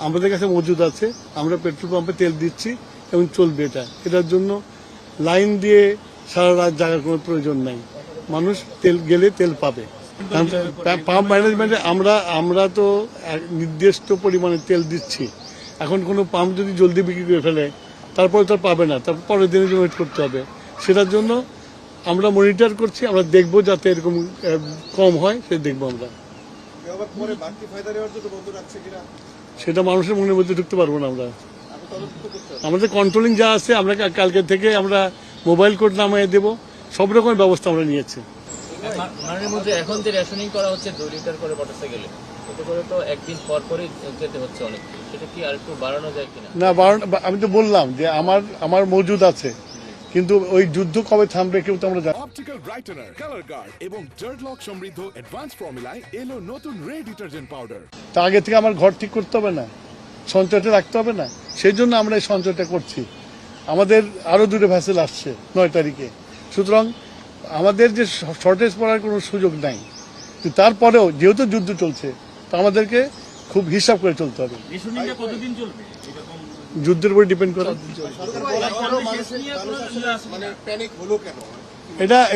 আমাদের কাছে মজুদ আছে, আমরা পেট্রোল পাম্পে তেল দিচ্ছি এবং চলবে এটার জন্য লাইন দিয়ে সারা রাত জাগার কোনো প্রয়োজন নাই। মানুষ তেল গেলে তেল পাবে। পাম্প ম্যানেজমেন্টে আমরা তো নির্দিষ্ট পরিমাণে তেল দিচ্ছি। এখন কোনো পাম্প যদি জলদি বিক্রি করে ফেলে তারপরে তো পাবে না, তারপর পরের দিনের জন্য ওয়েট করতে হবে। সেটার জন্য আমরা মনিটর করছি, আমরা দেখবো যাতে এরকম কম হয় সেটা দেখবো আমরা। সেটা মানুষের মনের মধ্যে ঢুকতে পারবো না আমরা। আমাদের কন্ট্রোলিং যা আছে আমরা কালকে থেকে আমরা মোবাইল কোড নামিয়ে দেবো, সব রকমের ব্যবস্থা আমরা নিয়েছি। এখন যে রেশনিং করা হচ্ছে 2 লিটার করে মোটরসাইকেলে, এতে করে তো একদিন পর পরই যেতে হচ্ছে অনেক, সেটা কি আর একটু বাড়ানো যায় কিনা? না, আমি তো বললাম যে আমার মজুদ আছে, কিন্তু ওই যুদ্ধ কবে থামবে কেউ তো আমরা জানি। অপটিক্যাল ব্রাইটেনার, কালার গার্ড এবং ডার্ট লক সমৃদ্ধ অ্যাডভান্স ফর্মুলায় এলো নতুন রে ডিটারজেন্ট পাউডার। তা আগে থেকে আমার ঘর ঠিক করতে হবে না, সঞ্চয়টা রাখতে হবে না? সেই জন্য আমরা এই সঞ্চয়টা করছি। আমাদের আরো 2টা ভ্যাসেল আসছে 9 তারিখে, সুতরাং আমাদের যে শর্টেজ পড়ার কোনো সুযোগ নাই। কিন্তু তারপরেও যেহেতু যুদ্ধ চলছে, তা আমাদেরকে খুব হিসাব করে চলতে হবে। কতদিন চলবে? যুদ্ধের উপর ডিপেন্ড করে।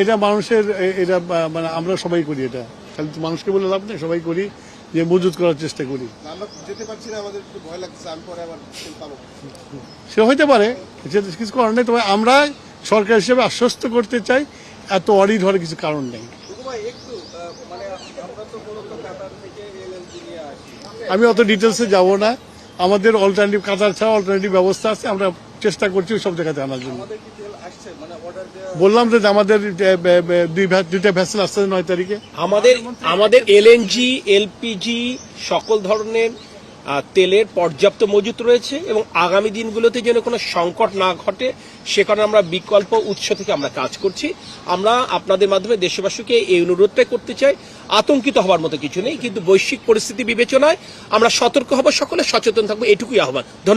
এটা মানুষের এটা মানে আমরা সবাই করি, এটা খালি মানুষকে বলে লাভ নেই, সবাই করি যে মজুত করার চেষ্টা করি। সে হইতে পারে, কিছু করার নেই। তবে আমরা সরকার হিসেবে আশ্বস্ত করতে চাই, এত অডিট হওয়ার কিছু কারণ নেই। আমি অত ডিটেলসে যাব না। আমাদের অল্টারনেটিভ কাতার ছাড়া অল্টারনেটিভ ব্যবস্থা আছে, আমরা চেষ্টা করছি সব জায়গাতে আনার জন্য। বললাম যে আমাদের 2টা ভ্যাসেল আসছে 9 তারিখে। আমাদের এলএনজি, এলপিজি সকল ধরনের তেলের পর্যাপ্ত মজুত রয়েছে এবং আগামী দিনগুলোতে যেন কোনো সংকট না ঘটে সে কারণে আমরা বিকল্প উৎস থেকে আমরা কাজ করছি। আমরা আপনাদের মাধ্যমে দেশবাসীকে এই অনুরোধটাই করতে চাই, আতঙ্কিত হওয়ার মতো কিছু নেই, কিন্তু বৈশ্বিক পরিস্থিতি বিবেচনায় আমরা সতর্ক হব, সকলে সচেতন থাকবো, এটুকুই আহ্বান। ধন্যবাদ।